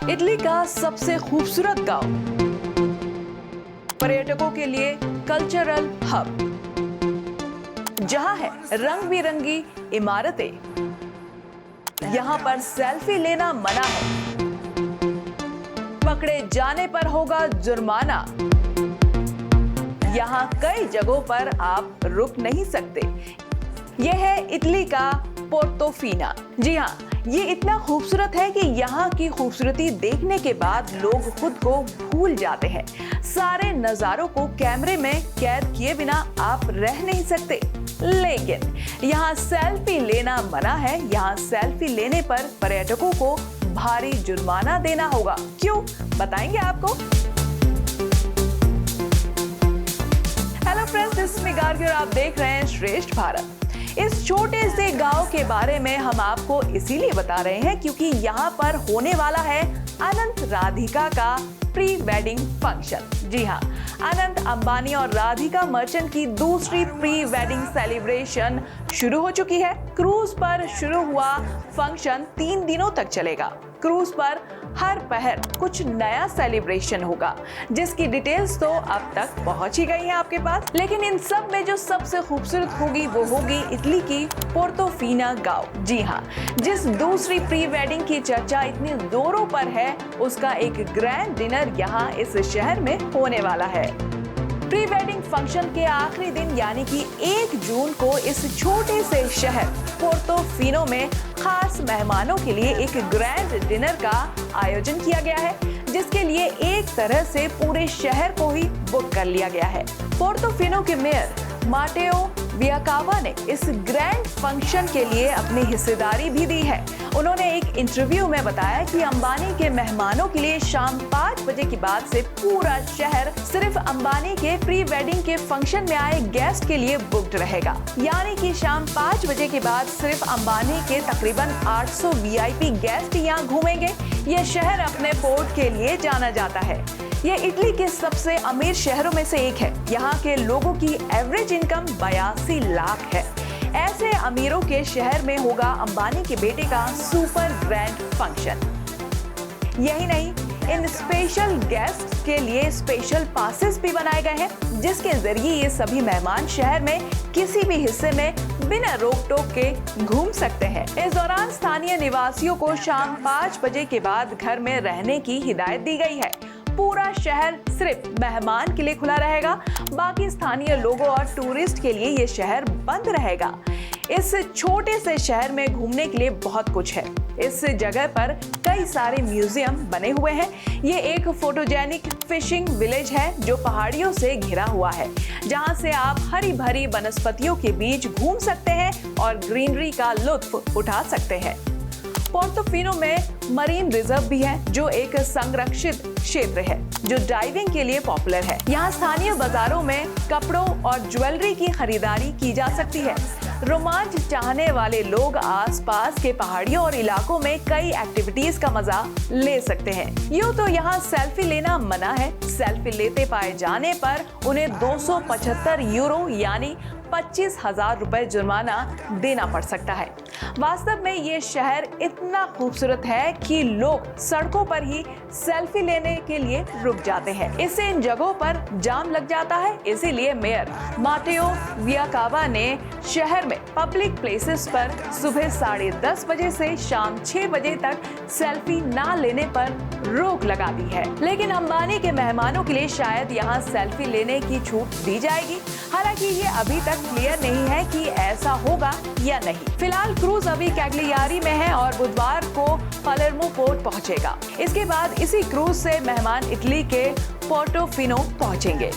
Italy का सबसे खूबसूरत गांव, पर्यटकों के लिए कल्चरल हब, जहां है रंग बिरंगी इमारतें, यहां पर सेल्फी लेना मना है, पकड़े जाने पर होगा जुर्माना, यहां कई जगहों पर आप रुक नहीं सकते। यह है इटली का पोर्तोफीनो। जी हाँ, ये इतना खूबसूरत है कि यहाँ की खूबसूरती देखने के बाद लोग खुद को भूल जाते हैं। सारे नज़ारों को कैमरे में कैद किए बिना आप रह नहीं सकते। लेकिन यहाँ सेल्फी लेना मना है। यहाँ सेल्फी लेने पर पर्यटकों को भारी जुर्माना देना होगा। क्यों, बताएंगे आपको। Hello friends, this is me Gargi और आप देख रहे हैं श्रेष्ठ भारत। इस छोटे से गांव के बारे में हम आपको इसीलिए बता रहे हैं क्योंकि यहाँ पर होने वाला है अनंत राधिका का प्री वेडिंग फंक्शन। जी हाँ, अनंत अंबानी और राधिका मर्चेंट की दूसरी प्री वेडिंग सेलिब्रेशन शुरू हो चुकी है। क्रूज पर शुरू हुआ फंक्शन 3 दिनों तक चलेगा। क्रूज पर हर पहर कुछ नया सेलिब्रेशन होगा, जिसकी डिटेल्स तो अब तक पहुंच ही गई हैं आपके पास। लेकिन इन सब में जो सबसे खूबसूरत होगी वो होगी इटली की पोर्तोफीनो गांव। जी हाँ, जिस दूसरी प्री वेडिंग की चर्चा इतनी जोरों पर है, उसका एक ग्रैंड डिनर यहाँ इस शहर में होने वाला है। प्री वेडिंग फंक्शन के आखिरी दिन यानी कि 1 जून को इस छोटे से शहर पोर्तोफीनो में खास मेहमानों के लिए एक ग्रैंड डिनर का आयोजन किया गया है, जिसके लिए एक तरह से पूरे शहर को ही बुक कर लिया गया है। पोर्तोफीनो के मेयर माटेओ वियाकावा ने इस ग्रैंड फंक्शन के लिए अपनी हिस्सेदारी भी दी है। उन्होंने एक इंटरव्यू में बताया कि अंबानी के मेहमानों के लिए शाम 5 बजे के बाद से पूरा शहर सिर्फ अंबानी के प्री वेडिंग के फंक्शन में आए गेस्ट के लिए बुक्ड रहेगा। यानी कि शाम 5 बजे के बाद सिर्फ अंबानी के तकरीबन 800 वीआईपी गेस्ट यहाँ घूमेंगे। यह शहर अपने पोर्ट के लिए जाना जाता है। यह इटली के सबसे अमीर शहरों में से एक है। यहाँ के लोगों की एवरेज इनकम 82 लाख है। ऐसे अमीरों के शहर में होगा अंबानी के बेटे का सुपर ग्रैंड फंक्शन। यही नहीं, इन स्पेशल गेस्ट के लिए स्पेशल पासेस भी बनाए गए हैं, जिसके जरिए ये सभी मेहमान शहर में किसी भी हिस्से में बिना रोक टोक के घूम सकते हैं। इस दौरान स्थानीय निवासियों को शाम 5 बजे के बाद घर में रहने की हिदायत दी गई है। पूरा शहर सिर्फ मेहमान के लिए खुला रहेगा, बाकी स्थानीय लोगों और टूरिस्ट के लिए ये शहर बंद रहेगा। इस छोटे से शहर में घूमने के लिए बहुत कुछ है। इस जगह पर कई सारे म्यूजियम बने हुए हैं। ये एक फोटोजेनिक फिशिंग विलेज है जो पहाड़ियों से घिरा हुआ है, जहां से आप हरी भरी वनस्पतियों के बीच घूम सकते हैं और ग्रीनरी का लुत्फ उठा सकते हैं। पोर्तोफीनो में मरीन रिजर्व भी है, जो एक संरक्षित क्षेत्र है जो डाइविंग के लिए पॉपुलर है। यहाँ स्थानीय बाजारों में कपड़ों और ज्वेलरी की खरीदारी की जा सकती है। रोमांच चाहने वाले लोग आसपास के पहाड़ियों और इलाकों में कई एक्टिविटीज का मजा ले सकते हैं। यूँ तो यहाँ सेल्फी लेना मना है। सेल्फी लेते पाए जाने पर उन्हें 275 यूरो यानी 25,000 रुपए जुर्माना देना पड़ सकता है। वास्तव में ये शहर इतना खूबसूरत है कि लोग सड़कों पर ही सेल्फी लेने के लिए रुक जाते हैं। इससे इन जगहों पर जाम लग जाता है। इसीलिए मेयर माटेओ वियाकावा ने शहर में पब्लिक प्लेसेस पर सुबह 10:30 बजे से शाम 6 बजे तक सेल्फी ना लेने पर रोक लगा दी है। लेकिन अंबानी के मेहमानों के लिए शायद यहाँ सेल्फी लेने की छूट दी जाएगी। हालांकि ये अभी तक क्लियर नहीं है कि ऐसा होगा या नहीं। फिलहाल क्रूज अभी कैग्लियारी में है और बुधवार को पलेर्मो पोर्ट पहुंचेगा। इसके बाद इसी क्रूज से मेहमान इटली के पोर्तोफीनो पहुंचेंगे।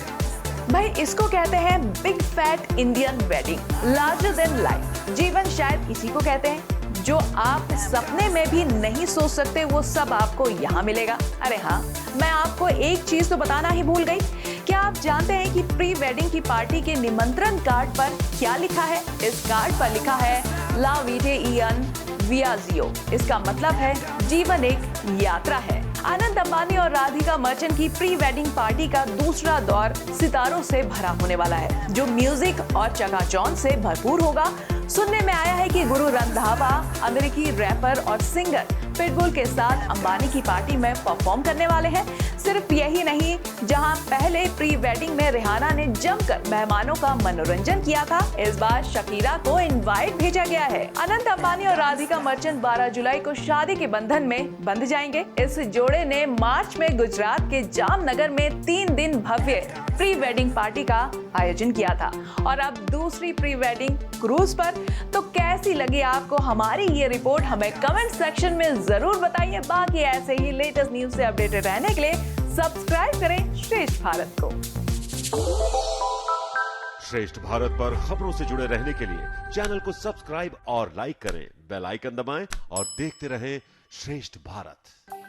भाई, इसको कहते हैं big fat Indian wedding, larger than life. जीवन शायद इसी को कहते हैं। जो आप सपने में भी नहीं सोच सकते वो सब आपको यहाँ मिलेगा। अरे हाँ, मैं आपको एक चीज तो बताना ही भूल गई। क्या आप जानते हैं कि प्री वेडिंग की पार्टी के निमंत्रण कार्ड पर क्या लिखा है? इस कार्ड पर लिखा है ला वीटे इयन वियाजियो। इसका मतलब है जीवन एक यात्रा है। अनंत अंबानी और राधिका मर्चेंट की प्री वेडिंग पार्टी का दूसरा दौर सितारों से भरा होने वाला है, जो म्यूजिक और चकाचौंध से भरपूर होगा। सुनने में आया है कि गुरु रंधावा, अमेरिकी रैपर और सिंगर पिटबुल के साथ अंबानी की पार्टी में परफॉर्म करने वाले हैं। सिर्फ यही नहीं, जहां पहले प्री वेडिंग में रिहाना ने जमकर मेहमानों का मनोरंजन किया था, इस बार शकीरा को इनवाइट भेजा गया है। अनंत अंबानी और राधिका मर्चेंट 12 जुलाई को शादी के बंधन में बंध जाएंगे। इस जोड़े ने मार्च में गुजरात के जामनगर में 3 दिन भव्य प्री वेडिंग पार्टी का आयोजन किया था और अब दूसरी प्री वेडिंग क्रूज पर। तो कैसी लगी आपको हमारी ये रिपोर्ट, हमें कमेंट सेक्शन में जरूर बताइए। बाकी ऐसे ही लेटेस्ट न्यूज से अपडेटेड रहने के लिए सब्सक्राइब करें श्रेष्ठ भारत को। श्रेष्ठ भारत पर खबरों से जुड़े रहने के लिए चैनल को सब्सक्राइब और लाइक करें, बेल आइकन दबाएं और देखते रहें श्रेष्ठ भारत।